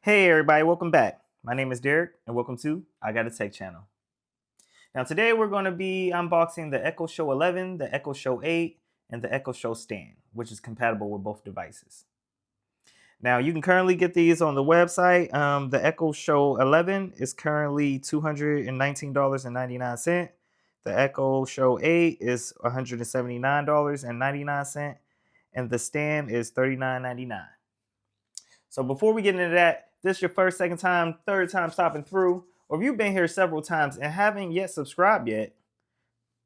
Hey everybody, welcome back. My name is Derek and welcome to I Got a Tech channel. Now today we're going to be unboxing the Echo Show 11, the Echo Show 8, and the Echo Show Stand, which is compatible with both devices. Now you can currently get these on the website. The Echo Show 11 is currently $219.99. The Echo Show 8 is $179.99, and the Stand is $39.99. So before we get into that, if this is your first, second time, third time stopping through, or if you've been here several times and haven't yet subscribed yet,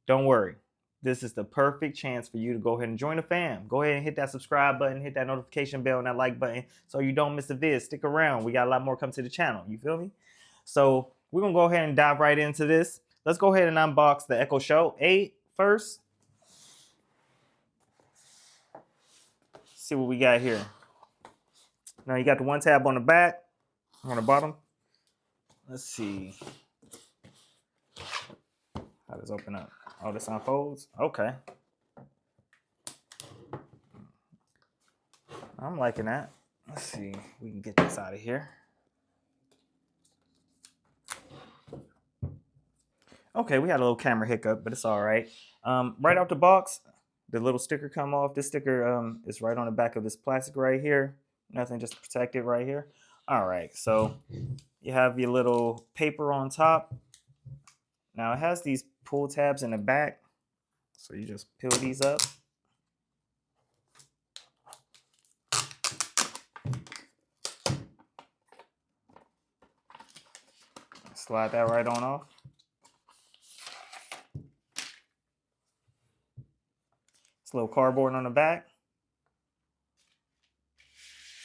don't worry. This is the perfect chance for you to go ahead and join the fam. Go ahead and hit that subscribe button, hit that notification bell and that like button so you don't miss a vid. Stick around. We got a lot more coming to the channel. You feel me? So we're going to go ahead and dive right into this. Let's go ahead and unbox the Echo Show 8 first. See what we got here. Now you got the one tab on the back, on the bottom. Let's see. How does this open up? Oh, this unfolds? Okay. I'm liking that. Let's see. We can get this out of here. Okay, we had a little camera hiccup, but it's all right. Right out the box, the little sticker come off. This sticker is right on the back of this plastic right here. Nothing, just to protect it right here. All right, so you have your little paper on top. Now it has these pull tabs in the back. So you just peel these up. Slide that right on off. It's a little cardboard on the back.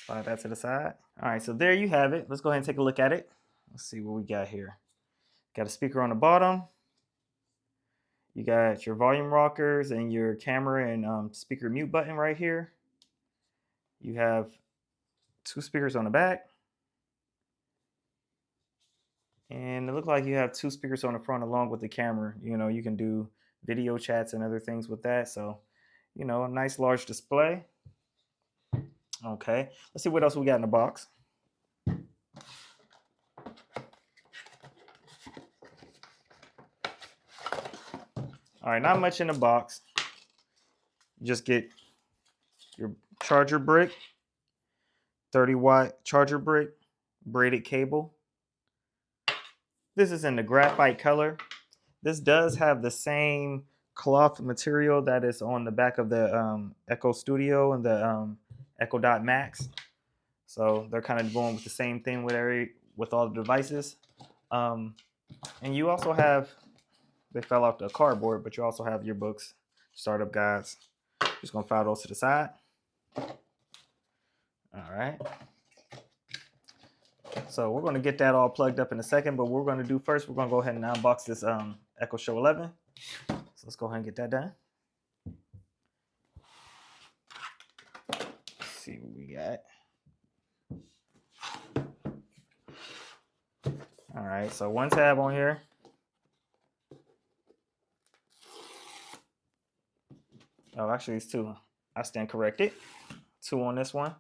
Slide that to the side. All right, so there you have it. Let's go ahead and take a look at it. Let's see what we got here. Got a speaker on the bottom. You got your volume rockers and your camera and speaker mute button right here. You have two speakers on the back. And it looks like you have two speakers on the front along with the camera. You know, you can do video chats and other things with that. So, you know, a nice large display. Okay, let's see what else we got in the box. All right, not much in the box. You just get your charger brick, 30-watt charger brick, braided cable. This is in the graphite color. This does have the same cloth material that is on the back of the Echo Studio and the Echo Dot Max. So they're kind of going with the same thing with all the devices. And you also have, they fell off the cardboard, but you also have your books, startup guides. Just gonna file those to the side. All right. So we're gonna get that all plugged up in a second, but what we're gonna do first, we're gonna go ahead and unbox this Echo Show 11. So let's go ahead and get that done. Let's see what we got. All right, so one tab on here. Oh, actually it's two. I stand corrected. Two on this one.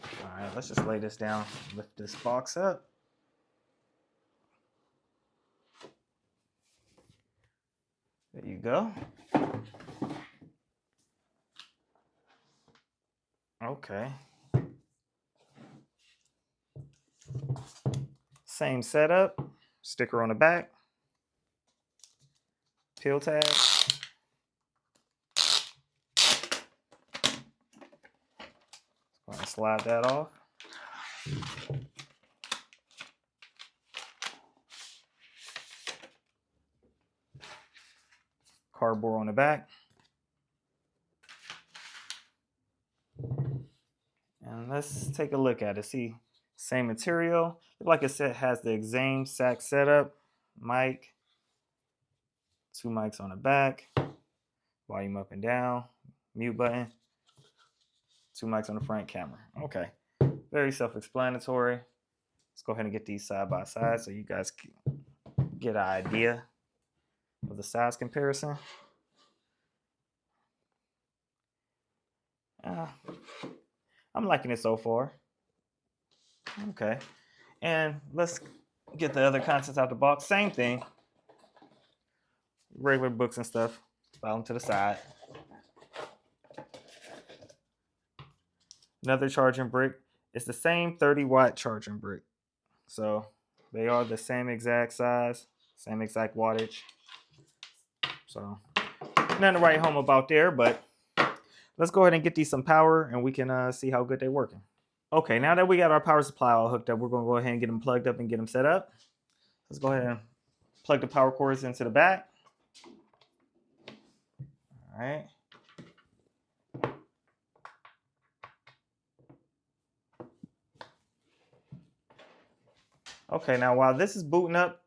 All right, let's just lay this down, lift this box up. There you go. Okay. Same setup, sticker on the back, peel tab. Go ahead and slide that off. Cardboard on the back. And let's take a look at it. See, same material. Like I said, has the same sack setup. Mic. Two mics on the back. Volume up and down. Mute button. Two mics on the front, camera. Okay. Very self-explanatory. Let's go ahead and get these side by side so you guys can get an idea of the size comparison. I'm liking it so far. Okay. And let's get the other contents out the box. Same thing. Regular books and stuff. File them to the side. Another charging brick. It's the same 30-watt charging brick. So they are the same exact size, same exact wattage. So nothing to write home about there, but let's go ahead and get these some power and we can see how good they're working. Okay, now that we got our power supply all hooked up, we're going to go ahead and get them plugged up and get them set up. Let's go ahead and plug the power cords into the back. All right. Okay, now while this is booting up,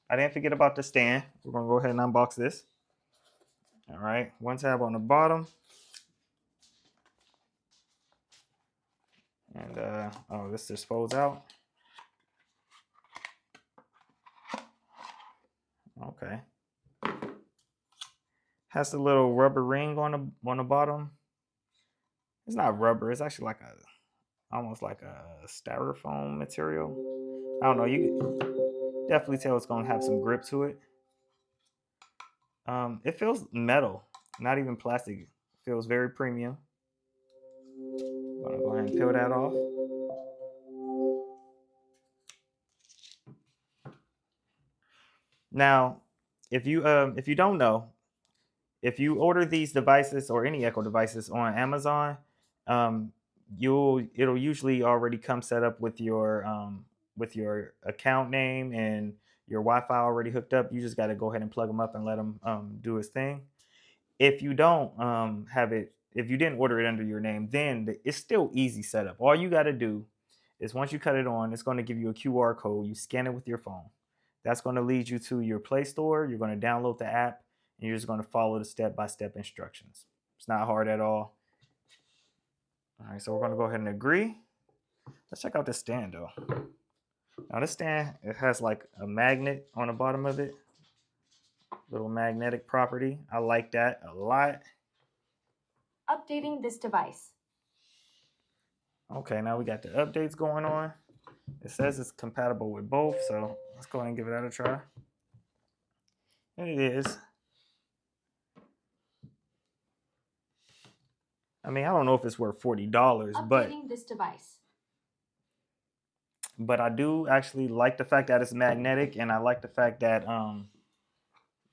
I didn't forget about the stand. We're going to go ahead and unbox this. All right, one tab on the bottom. And, oh, this just folds out. Okay. Has the little rubber ring on the bottom. It's not rubber. It's actually like almost like a styrofoam material. I don't know. You can definitely tell it's gonna have some grip to it. It feels metal, not even plastic. It feels very premium. I'm gonna go ahead and peel that off. Now, if you don't know, if you order these devices or any Echo devices on Amazon, um, it'll usually already come set up with your account name and your Wi-Fi already hooked up. You just got to go ahead and plug them up and let them do its thing. If you don't have it, if you didn't order it under your name, then it's still easy setup. All you got to do is once you cut it on, it's going to give you a QR code. You scan it with your phone. That's going to lead you to your Play Store. You're going to download the app and you're just going to follow the step-by-step instructions. It's not hard at all. All right, so we're going to go ahead and agree. Let's check out this stand though. Now this stand, it has like a magnet on the bottom of it. Little magnetic property. I like that a lot. Updating this device. Okay, now we got the updates going on. It says it's compatible with both, so let's go ahead and give that a try. And it is. I mean, I don't know if it's worth $40, Updating this device. But I do actually like the fact that it's magnetic, and I like the fact that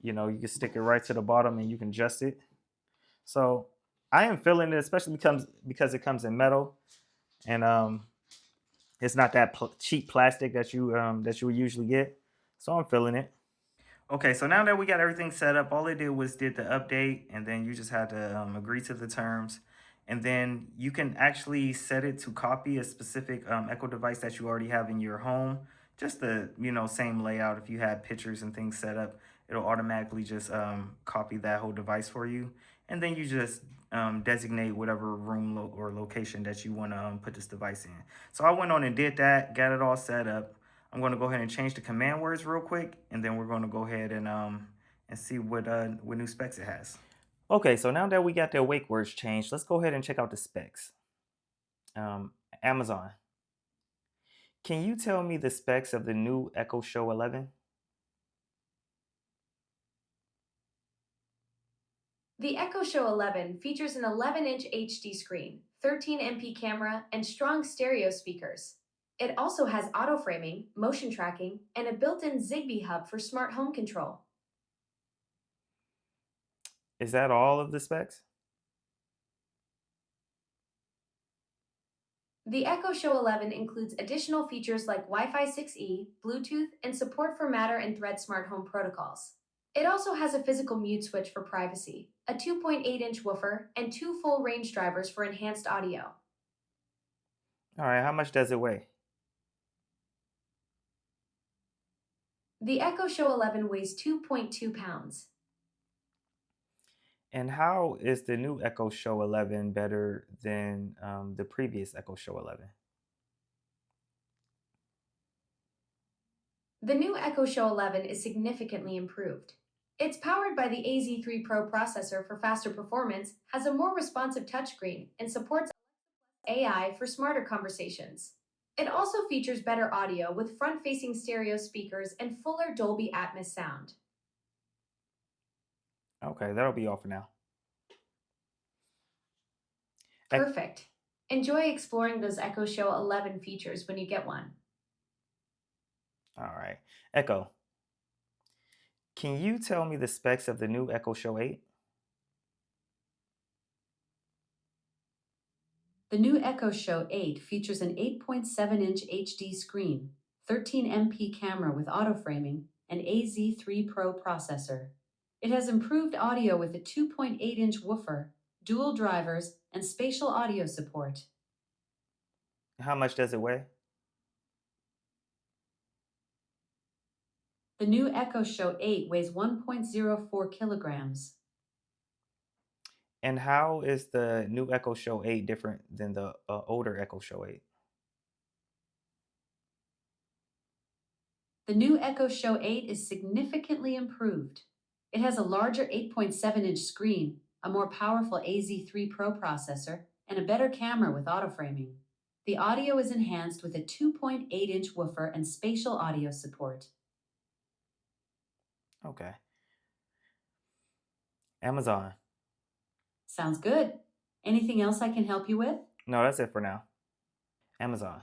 you know, you can stick it right to the bottom and you can adjust it. So I am feeling it, especially because it comes in metal, and it's not that cheap plastic that you would usually get. So I'm feeling it. Okay, so now that we got everything set up, all it did was did the update, and then you just had to agree to the terms. And then you can actually set it to copy a specific Echo device that you already have in your home. Just the, you know, same layout. If you had pictures and things set up, it'll automatically just copy that whole device for you. And then you just designate whatever room or location that you want to put this device in. So I went on and did that, got it all set up. I'm going to go ahead and change the command words real quick, and then we're going to go ahead and see what new specs it has. Okay, so now that we got the wake words changed, let's go ahead and check out the specs. Amazon. Can you tell me the specs of the new Echo Show 11? The Echo Show 11 features an 11-inch HD screen, 13MP camera, and strong stereo speakers. It also has auto framing, motion tracking, and a built-in Zigbee hub for smart home control. Is that all of the specs? The Echo Show 11 includes additional features like Wi-Fi 6E, Bluetooth, and support for Matter and Thread smart home protocols. It also has a physical mute switch for privacy, a 2.8-inch woofer, and 2 full range drivers for enhanced audio. All right, how much does it weigh? The Echo Show 11 weighs 2.2 pounds. And how is the new Echo Show 11 better than the previous Echo Show 11? The new Echo Show 11 is significantly improved. It's powered by the AZ3 Pro processor for faster performance, has a more responsive touchscreen, and supports AI for smarter conversations. It also features better audio with front facing stereo speakers and fuller Dolby Atmos sound. Okay, that'll be all for now. Ec- Perfect. Enjoy exploring those Echo Show 11 features when you get one. all right. Echo, can you tell me the specs of the new Echo Show 8? The new Echo Show 8 features an 8.7-inch HD screen, 13MP camera with auto-framing, and AZ3 Pro processor. It has improved audio with a 2.8-inch woofer, dual drivers, and spatial audio support. How much does it weigh? The new Echo Show 8 weighs 1.04 kilograms. And how is the new Echo Show 8 different than the older Echo Show 8? The new Echo Show 8 is significantly improved. It has a larger 8.7-inch screen, a more powerful AZ3 Pro processor, and a better camera with auto-framing. The audio is enhanced with a 2.8-inch woofer and spatial audio support. Okay. Amazon. Sounds good. Anything else I can help you with? No, that's it for now. Amazon.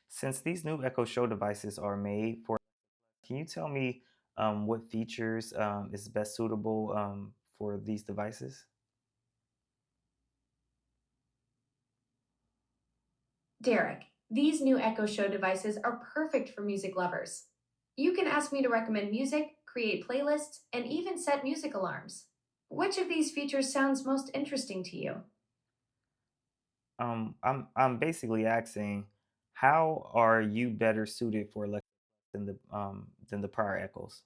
Since these new Echo Show devices are made for, can you tell me what features is best suitable for these devices? Derek, these new Echo Show devices are perfect for music lovers. You can ask me to recommend music, create playlists, and even set music alarms. Which of these features sounds most interesting to you? I'm basically asking, how are you better suited for Alexa than the prior Echoes?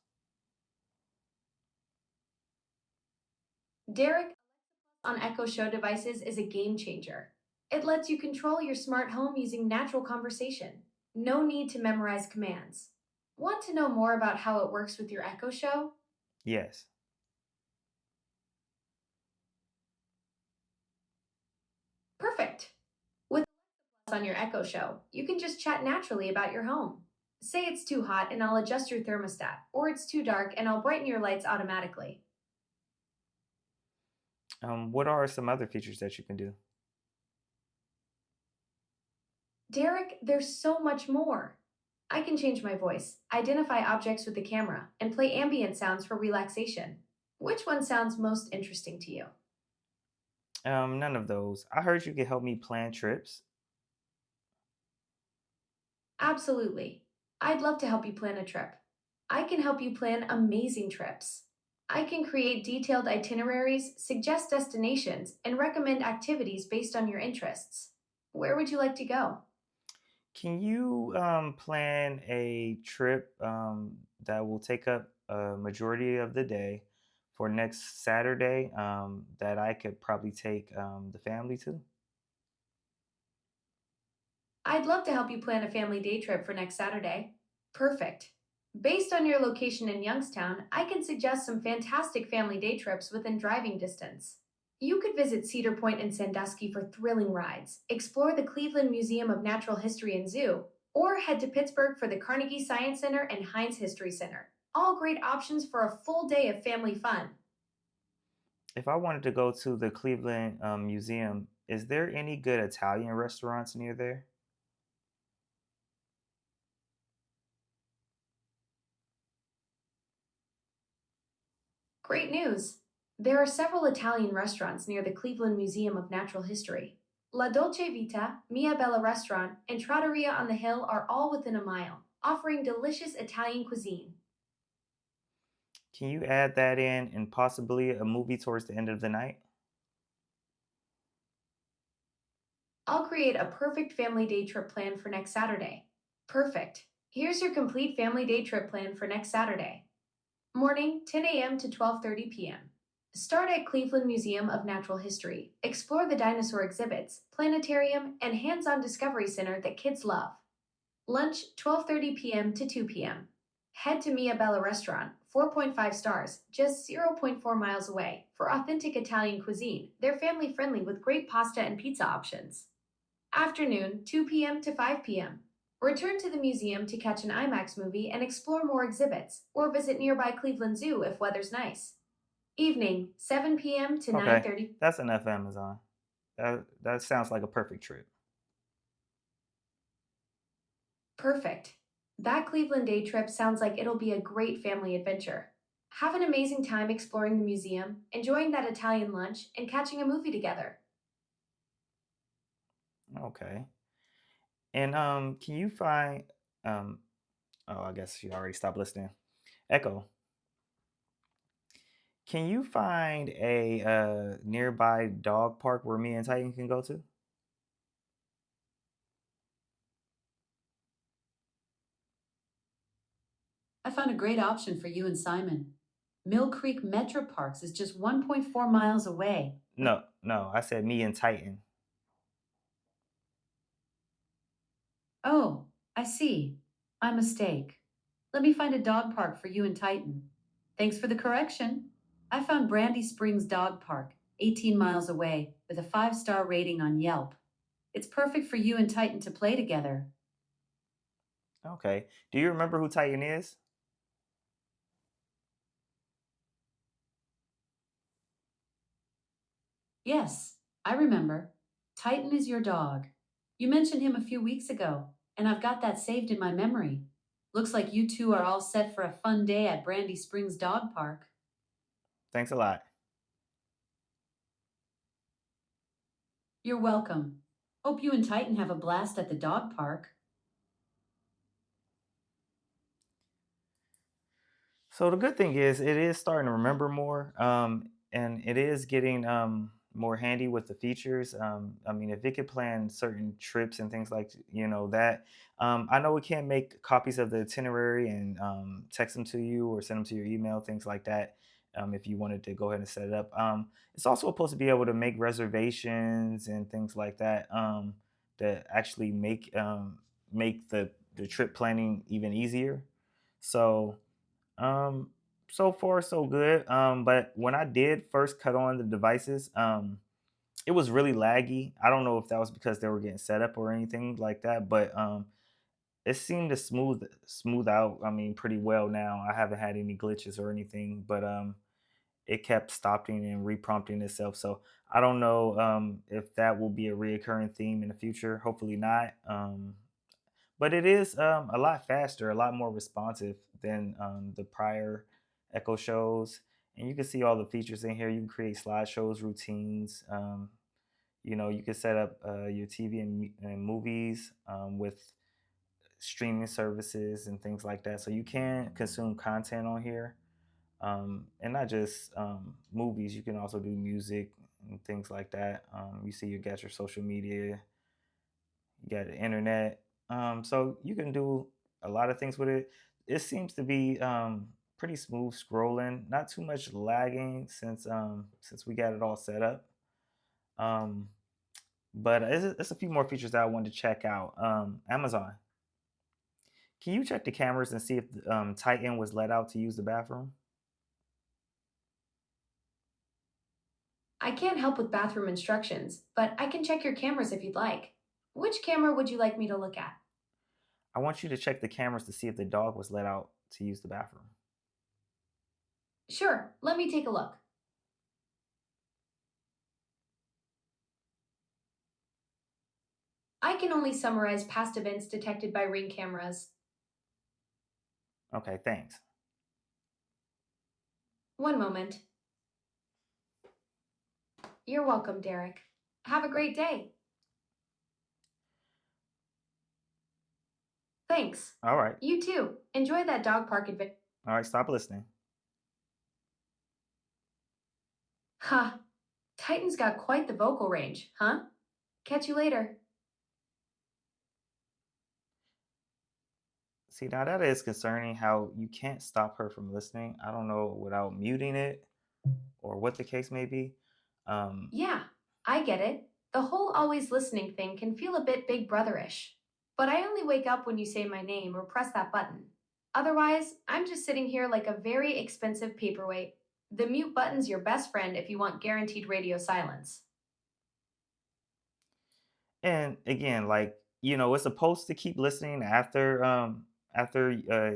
Derek, on Echo Show devices is a game changer. It lets you control your smart home using natural conversation. No need to memorize commands. Want to know more about how it works with your Echo Show? Yes. Perfect. With on your Echo Show, you can just chat naturally about your home. Say it's too hot and I'll adjust your thermostat, or it's too dark and I'll brighten your lights automatically. What are some other features that you can do? Derek, there's so much more. I can change my voice, identify objects with the camera, and play ambient sounds for relaxation. Which one sounds most interesting to you? None of those. I heard you could help me plan trips. Absolutely. I'd love to help you plan a trip. I can help you plan amazing trips. I can create detailed itineraries, suggest destinations, and recommend activities based on your interests. Where would you like to go? Can you plan a trip that will take up a majority of the day for next Saturday that I could probably take the family to? I'd love to help you plan a family day trip for next Saturday. Perfect. Based on your location in Youngstown, I can suggest some fantastic family day trips within driving distance. You could visit Cedar Point and Sandusky for thrilling rides, explore the Cleveland Museum of Natural History and Zoo, or head to Pittsburgh for the Carnegie Science Center and Heinz History Center. All great options for a full day of family fun. If I wanted to go to the Cleveland Museum, is there any good Italian restaurants near there? Great news! There are several Italian restaurants near the Cleveland Museum of Natural History. La Dolce Vita, Mia Bella Restaurant, and Trattoria on the Hill are all within a mile, offering delicious Italian cuisine. Can you add that in and possibly a movie towards the end of the night? I'll create a perfect family day trip plan for next Saturday. Perfect. Here's your complete family day trip plan for next Saturday. Morning, 10 a.m. to 12:30 p.m. Start at Cleveland Museum of Natural History. Explore the dinosaur exhibits, planetarium, and hands-on discovery center that kids love. Lunch, 12:30 p.m. to 2 p.m. Head to Mia Bella Restaurant, 4.5 stars, just zero point 0.4 miles away, for authentic Italian cuisine. They're family friendly with great pasta and pizza options. Afternoon, 2 p.m. to 5 p.m. Return to the museum to catch an IMAX movie and explore more exhibits, or visit nearby Cleveland Zoo if weather's nice. Evening, 7 p.m. to Okay, 9:30. that's enough Amazon. That sounds like a perfect trip. Perfect. That Cleveland day trip sounds like it'll be a great family adventure. Have an amazing time exploring the museum, enjoying that Italian lunch, and catching a movie together. Okay. And can you find um oh, I guess you already stopped listening. Echo, can you find a nearby dog park where me and Titan can go to? I found a great option for you and Simon. Mill Creek Metro Parks is just 1.4 miles away. No, no, I said me and Titan. Oh, I see. My mistake. Let me find a dog park for you and Titan. Thanks for the correction. I found Brandy Springs Dog Park, 18 miles away, with a 5-star rating on Yelp. It's perfect for you and Titan to play together. Okay. Do you remember who Titan is? Yes, I remember. Titan is your dog. You mentioned him a few weeks ago, and I've got that saved in my memory. Looks like you two are all set for a fun day at Brandy Springs Dog Park. Thanks a lot. You're welcome. Hope you and Titan have a blast at the dog park. So the good thing is it is starting to remember more, and it is getting more handy with the features. I mean, if it could plan certain trips and things like that, I know we can't make copies of the itinerary and text them to you or send them to your email, things like that. If you wanted to go ahead and set it up, it's also supposed to be able to make reservations and things like that that actually make the trip planning even easier. So um, so far so good. But when I did first cut on the devices, it was really laggy. I don't know if that was because they were getting set up or anything like that, but it seemed to smooth out. I mean, pretty well now. I haven't had any glitches or anything, but it kept stopping and reprompting itself. So I don't know if that will be a reoccurring theme in the future. Hopefully not. But it is a lot faster, a lot more responsive than the prior Echo shows. And you can see all the features in here. You can create slideshows, routines. You can set up your TV and movies with streaming services and things like that. So you can consume content on here, and not just movies. You can also do music and things like that. You got your social media, you got the internet. So you can do a lot of things with it. It seems to be pretty smooth scrolling, not too much lagging since we got it all set up. Um, but it's a few more features that I wanted to check out. Amazon, can you check the cameras and see if Titan was let out to use the bathroom? I can't help with bathroom instructions, but I can check your cameras if you'd like. Which camera would you like me to look at? I want you to check the cameras to see if the dog was let out to use the bathroom. Sure, let me take a look. I can only summarize past events detected by Ring cameras. Okay, thanks. One moment. You're welcome, Derek. Have a great day. Thanks. All right. You too. Enjoy that dog park adventure. All right, stop listening. Ha! Titan's got quite the vocal range, huh? Catch you later. See, now that is concerning how you can't stop her from listening. I don't know without muting it or what the case may be. Um, Yeah, I get it. The whole always listening thing can feel a bit big brotherish. But I only wake up when you say my name or press that button. Otherwise, I'm just sitting here like a very expensive paperweight. The mute button's your best friend if you want guaranteed radio silence. And again, like, it's supposed to keep listening after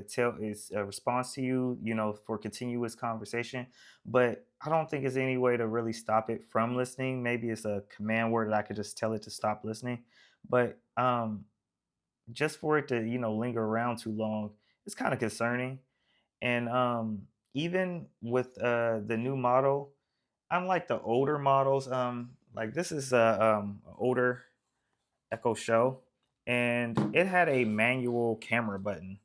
tell is response to you, for continuous conversation. But I don't think there's any way to really stop it from listening. Maybe it's a command word that I could just tell it to stop listening. But just for it to, linger around too long, it's kind of concerning. And even with the new model, unlike the older models, like this is a older Echo Show, and it had a manual camera button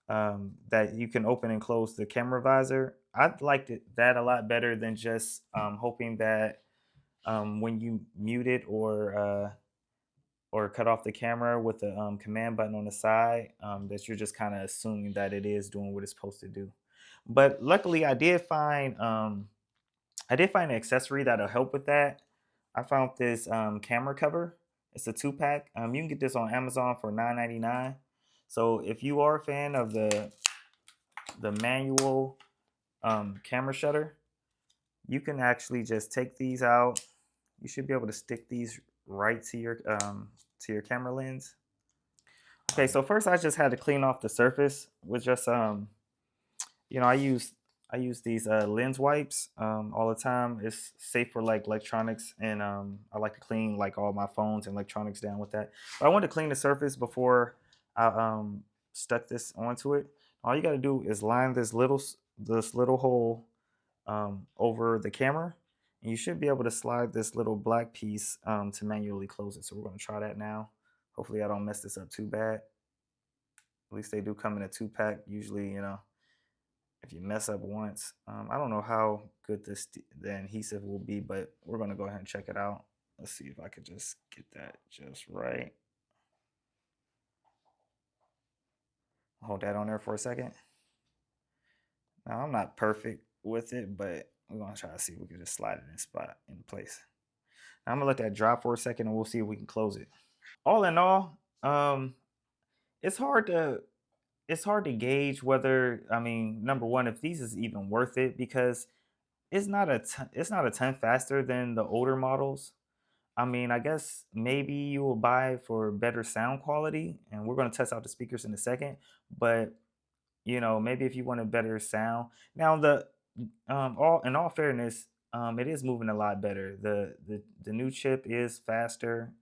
that you can open and close the camera visor. I liked that a lot better than just hoping that when you mute it or cut off the camera with the command button on the side, that you're just kind of assuming that it is doing what it's supposed to do. But luckily, I did find an accessory that'll help with that. I found this camera cover. It's a 2 pack. You can get this on Amazon for $9.99. So if you are a fan of the manual camera shutter, you can actually just take these out. You should be able to stick these right to your camera lens. Okay, so first I just had to clean off the surface with just you know, I use these lens wipes all the time. It's safe for like electronics, and I like to clean like all my phones and electronics down with that. But I wanted to clean the surface before I stuck this onto it. All you got to do is line this little hole over the camera, and you should be able to slide this little black piece to manually close it. So we're going to try that now. Hopefully, I don't mess this up too bad. At least they do come in a 2 pack. Usually, if you mess up once, I don't know how good the adhesive will be, but we're gonna go ahead and check it out. Let's see if I could just get that just right. Hold that on there for a second. Now I'm not perfect with it, but we're gonna try to see if we can just slide it in place. Now I'm gonna let that drop for a second, and we'll see if we can close it. All in all, it's hard to it's hard to gauge whether, I mean, number one, if these is even worth it, because it's not a ton faster than the older models. I mean, I guess maybe you will buy it for better sound quality, and we're going to test out the speakers in a second. But maybe if you want a better sound, now all in all fairness, it is moving a lot better. The new chip is faster.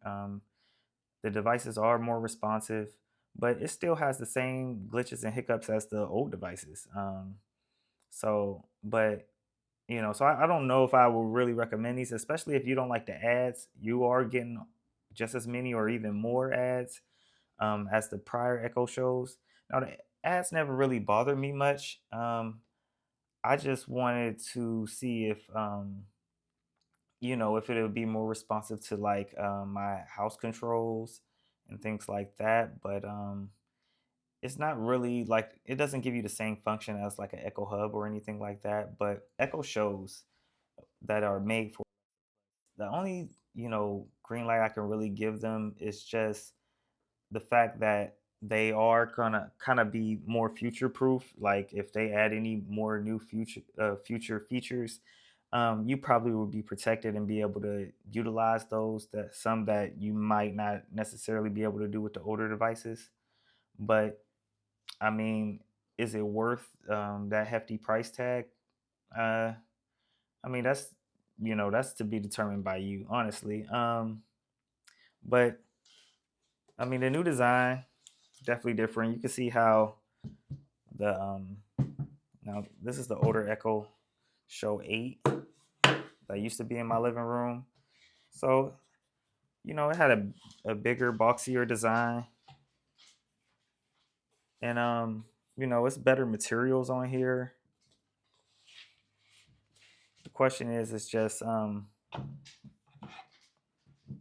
The devices are more responsive, but it still has the same glitches and hiccups as the old devices. So I don't know if I will really recommend these, especially if you don't like the ads. You are getting just as many or even more ads as the prior Echo shows. Now, the ads never really bothered me much. I just wanted to see if it would be more responsive to like my house controls and things like that. But it's not really like, it doesn't give you the same function as like an Echo Hub or anything like that. But Echo shows that are made for, the only green light I can really give them is just the fact that they are gonna kind of be more future proof. Like if they add any more new future features, you probably will be protected and be able to utilize those, that some that you might not necessarily be able to do with the older devices. But I mean, is it worth that hefty price tag? uh I mean, that's to be determined by you, honestly. But I mean, the new design definitely different. You can see how the now this is the older Echo Show 8 that used to be in my living room. So it had a bigger, boxier design, and it's better materials on here. The question is, it's just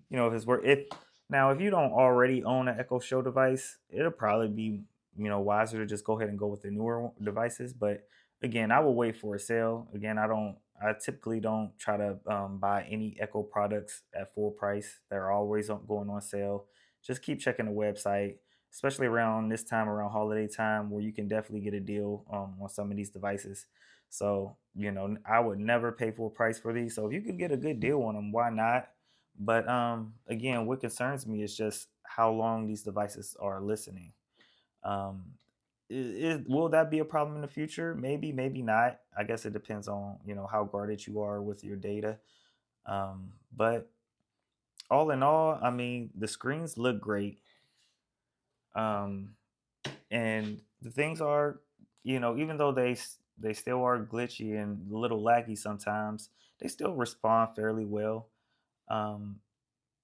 if it's worth if now if you don't already own an Echo Show device, it'll probably be wiser to just go ahead and go with the newer devices. But again, I will wait for a sale. Again, I typically don't try to buy any Echo products at full price. They're always going on sale. Just keep checking the website, especially around this time, around holiday time, where you can definitely get a deal on some of these devices. So I would never pay full price for these. So if you can get a good deal on them, why not? But again, what concerns me is just how long these devices are listening. Um, will that be a problem in the future? Maybe, maybe not. I guess it depends on how guarded you are with your data. But all in all, I mean, the screens look great. Um, and the things are, even though they still are glitchy and a little laggy sometimes, they still respond fairly well. Um,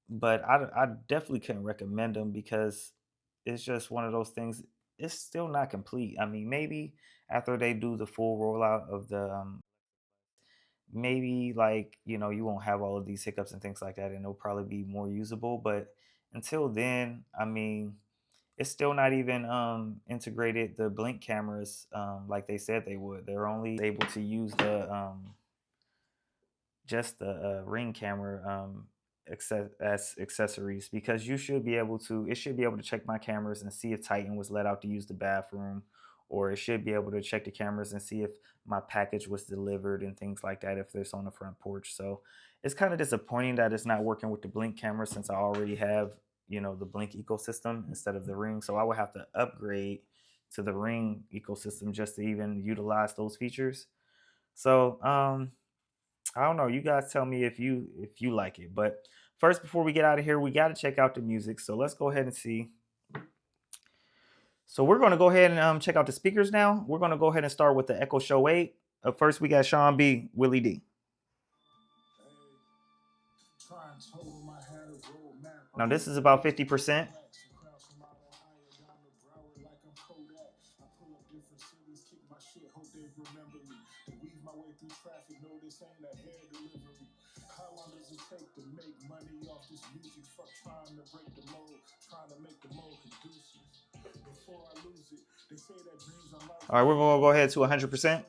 but I definitely couldn't recommend them because it's just one of those things. It's still not complete. I mean, maybe after they do the full rollout of the maybe, like, you won't have all of these hiccups and things like that, and it'll probably be more usable. But until then, I mean, it's still not even integrated the blink cameras like they said they would. They're only able to use the just the ring camera as accessories, because it should be able to check my cameras and see if Titan was let out to use the bathroom, or it should be able to check the cameras and see if my package was delivered and things like that if it's on the front porch. So it's kind of disappointing that it's not working with the blink camera, since I already have the blink ecosystem instead of the ring. So I would have to upgrade to the ring ecosystem just to even utilize those features. So I don't know. You guys tell me if you like it. But first, before we get out of here, we got to check out the music. So let's go ahead and see. So we're going to go ahead and check out the speakers now. We're going to go ahead and start with the Echo Show 8. First, we got Sean B, Willie D. Now this is about 50%. All right, we're going to go ahead to 100%.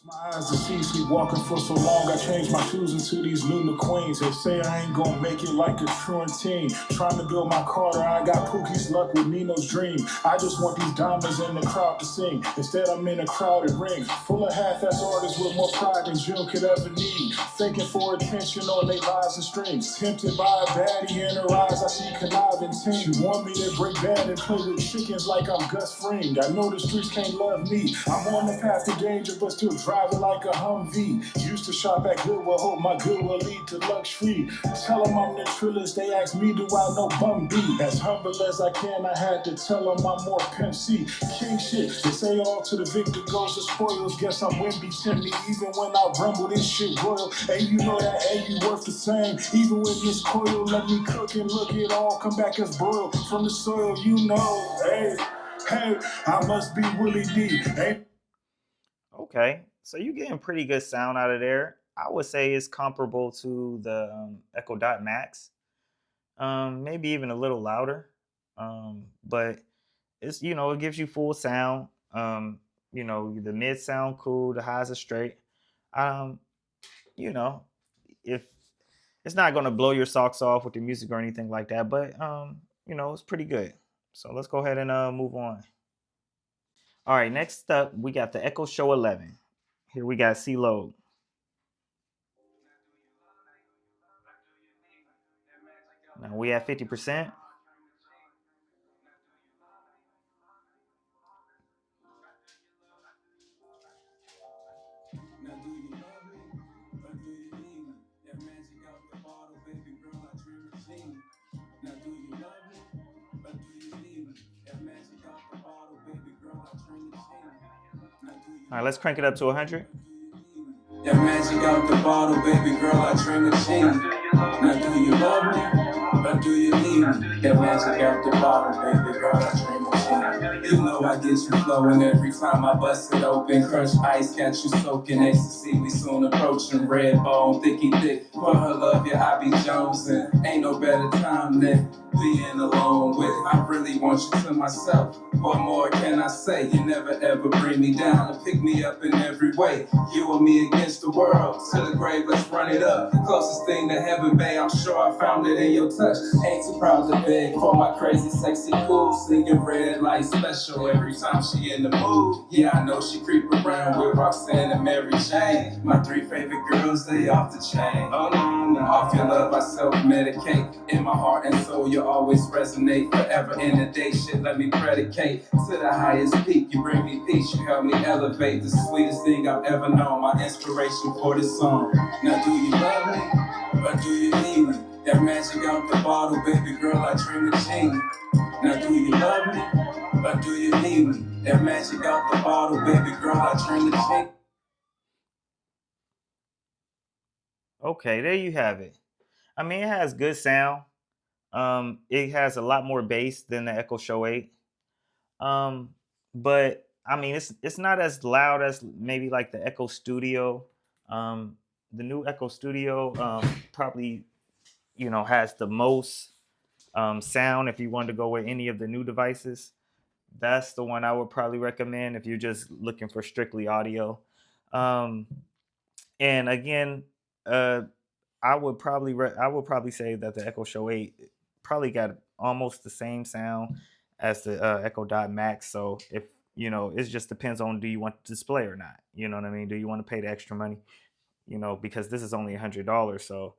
My eyes to see, sleep walking for so long, I changed my shoes into these new McQueens. They say I ain't gonna make it like a truant teen. Trying to build my Carter, I got Pookie's luck with Nino's dream. I just want these diamonds in the crowd to sing. Instead, I'm in a crowded ring, full of half-ass artists with more pride than June could ever need. Thinking for attention on their lives and streams. Tempted by a baddie in her eyes, I see conniving team. She want me to break bad and play with chickens like I'm Gus Fring. I know the streets can't love me. I'm on the path to danger, but still driving like a Humvee. Used to shop at Goodwill, hope my Goodwill lead to luxury. Tell them I'm the trillest, they ask me do I know Bum B. As humble as I can, I had to tell them I'm more Pimp C. King shit, they say all to the victor goes the spoils. Guess I'm Wimby Chimney, even when I rumble this shit royal. Hey, you know that A, worth the same. Even with this coil, let me cook and look it all come back as broiled from the soil, you know. Hey, I must be Willie D. Hey. Okay, so you're getting pretty good sound out of there. I would say it's comparable to the Echo Dot Max, maybe even a little louder. But it's it gives you full sound. The mid sound cool, the highs are straight. Um, you know, if it's not gonna blow your socks off with the music or anything like that, but it's pretty good. So let's go ahead and move on. All right, next up we got the Echo Show 11. Here we got C-Load. Now we at 50%. All right, let's crank it up to 100. That magic out the bottle, baby girl, I dream of genie. Now do you love me, or do you need me? That magic out the bottle, baby girl, I dream of genie. You know I get you flowing every time I bust it open. Crush ice, catch you soaking ecstasy. We soon approaching red bone, thicky thick. For her love, yeah, I be jonesing. Ain't no better time than being alone with. I really want you to myself. What more can I say? You never ever bring me down and pick me up in every way. You and me against the world, to the grave, let's run it up. The closest thing to heaven, babe, I'm sure I found it in your touch. Ain't too proud to beg for my crazy, sexy, cool, singing red lights, special every time she in the mood. Yeah, I know she creep around with Roxanne and Mary Jane. My three favorite girls, they off the chain. Oh no, no. Off your love, I self-medicate. In my heart and soul, you always resonate. Forever in the day, shit, let me predicate. To the highest peak, you bring me peace, you help me elevate. The sweetest thing I've ever known, my inspiration for this song. Now do you love me, or do you need me? That magic out the bottle, baby girl, I dream of genie. Now do you love me, or do you need me? That magic out the bottle, baby girl, I dream of genie. Okay, there you have it. I mean, it has good sound. It has a lot more bass than the Echo Show 8. Um, but I mean, it's not as loud as maybe like the Echo Studio. Um, the new Echo Studio probably has the most sound if you wanted to go with any of the new devices. That's the one I would probably recommend if you're just looking for strictly audio. Um, and again, uh, I would probably say that the Echo Show 8 probably got almost the same sound as the Echo Dot Max. So if it just depends on, do you want the display or not? You know what I mean? Do you want to pay the extra money? Because this is only $100, so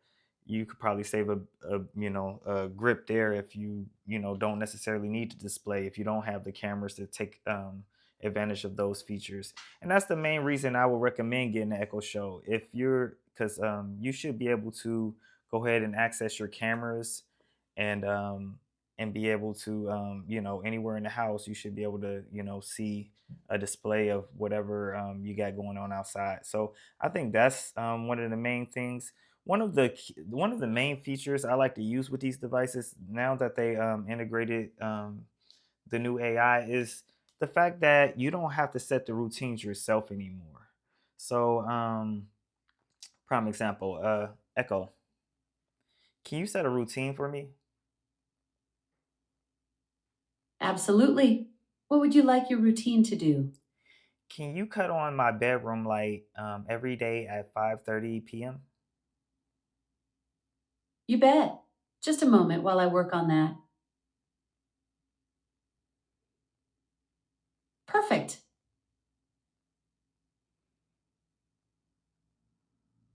you could probably save a grip there if you don't necessarily need to display, if you don't have the cameras to take advantage of those features. And that's the main reason I would recommend getting the Echo Show. If you're because you should be able to go ahead and access your cameras and be able to anywhere in the house you should be able to see a display of whatever you got going on outside. So I think that's one of the main things. One of the main features I like to use with these devices now that they integrated the new AI is the fact that you don't have to set the routines yourself anymore. So, prime example, Echo, can you set a routine for me? Absolutely. What would you like your routine to do? Can you cut on my bedroom light every day at 5:30 p.m.? You bet. Just a moment while I work on that. Perfect.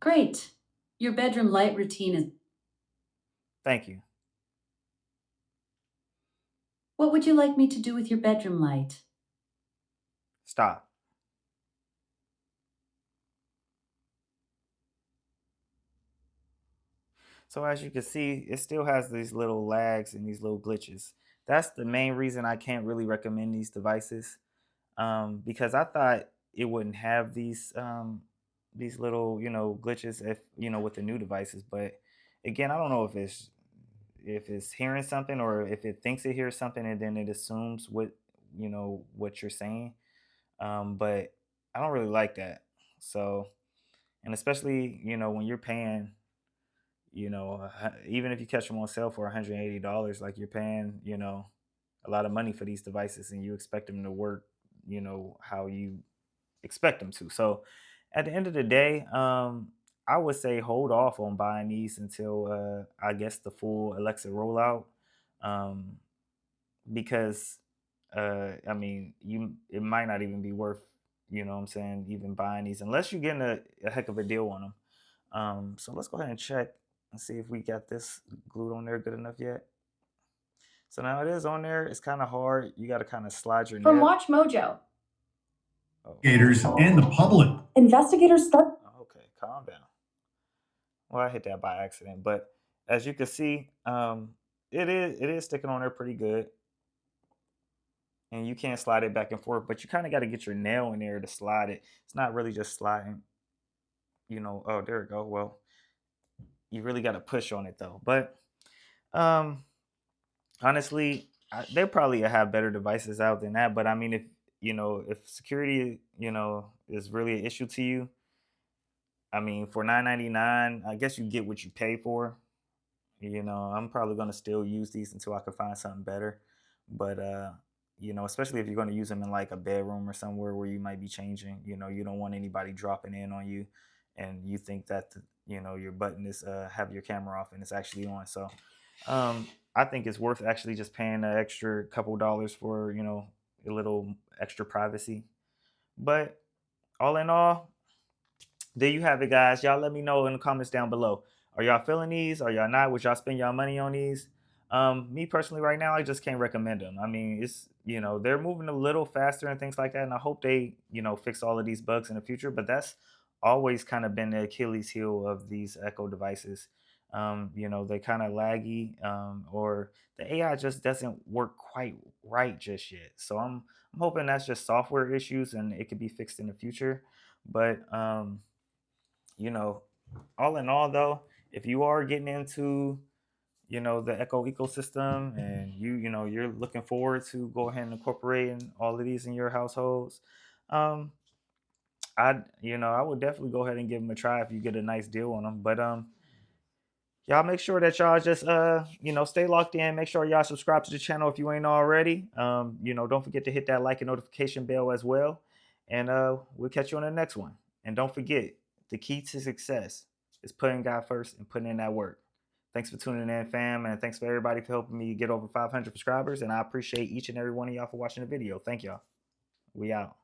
Great. Your bedroom light routine is. Thank you. What would you like me to do with your bedroom light? Stop. So as you can see, it still has these little lags and these little glitches. That's the main reason I can't really recommend these devices, because I thought it wouldn't have these little glitches if with the new devices. But again, I don't know if it's hearing something or if it thinks it hears something and then it assumes what you're saying. But I don't really like that. So, and especially when you're paying even if you catch them on sale for $180, like you're paying a lot of money for these devices and you expect them to work how you expect them to. So at the end of the day, I would say hold off on buying these until I guess the full Alexa rollout, um, because I mean it might not even be worth what I'm saying, even buying these unless you're getting a heck of a deal on them. So let's go ahead and check and see if we got this glued on there good enough yet. So now it is on there. It's kind of hard. You got to kind of slide your From nib. Watch Mojo. Oh, Investigators and the public. Investigators start. okay, calm down. Well, I hit that by accident, but as you can see, it is sticking on there pretty good, and you can't slide it back and forth. But you kind of got to get your nail in there to slide it. It's not really just sliding. Oh, there we go. Well, you really got to push on it though. But um, honestly, they probably have better devices out than that. But I mean, if security is really an issue to you, I mean, for 9.99, I guess you get what you pay for. I'm probably gonna still use these until I can find something better. But especially if you're gonna use them in like a bedroom or somewhere where you might be changing. You don't want anybody dropping in on you, and you think that your button is have your camera off and it's actually on. So I think it's worth actually just paying an extra couple dollars for a little extra privacy. But all in all, there you have it, guys. Y'all let me know in the comments down below. Are y'all feeling these? Are y'all not? Would y'all spend y'all money on these? Me personally, right now, I just can't recommend them. I mean, it's, they're moving a little faster and things like that, and I hope they fix all of these bugs in the future. But that's always kind of been the Achilles heel of these Echo devices. They kind of laggy, or the AI just doesn't work quite right just yet. So I'm hoping that's just software issues and it could be fixed in the future. But you know, all in all though, if you are getting into, the Echo ecosystem and you're looking forward to go ahead and incorporating all of these in your households, um, I would definitely go ahead and give them a try if you get a nice deal on them. But y'all make sure that y'all just stay locked in. Make sure y'all subscribe to the channel if you ain't already. Don't forget to hit that like and notification bell as well. And we'll catch you on the next one. And don't forget, the key to success is putting God first and putting in that work. Thanks for tuning in, fam, and thanks for everybody for helping me get over 500 subscribers. And I appreciate each and every one of y'all for watching the video. Thank y'all. We out.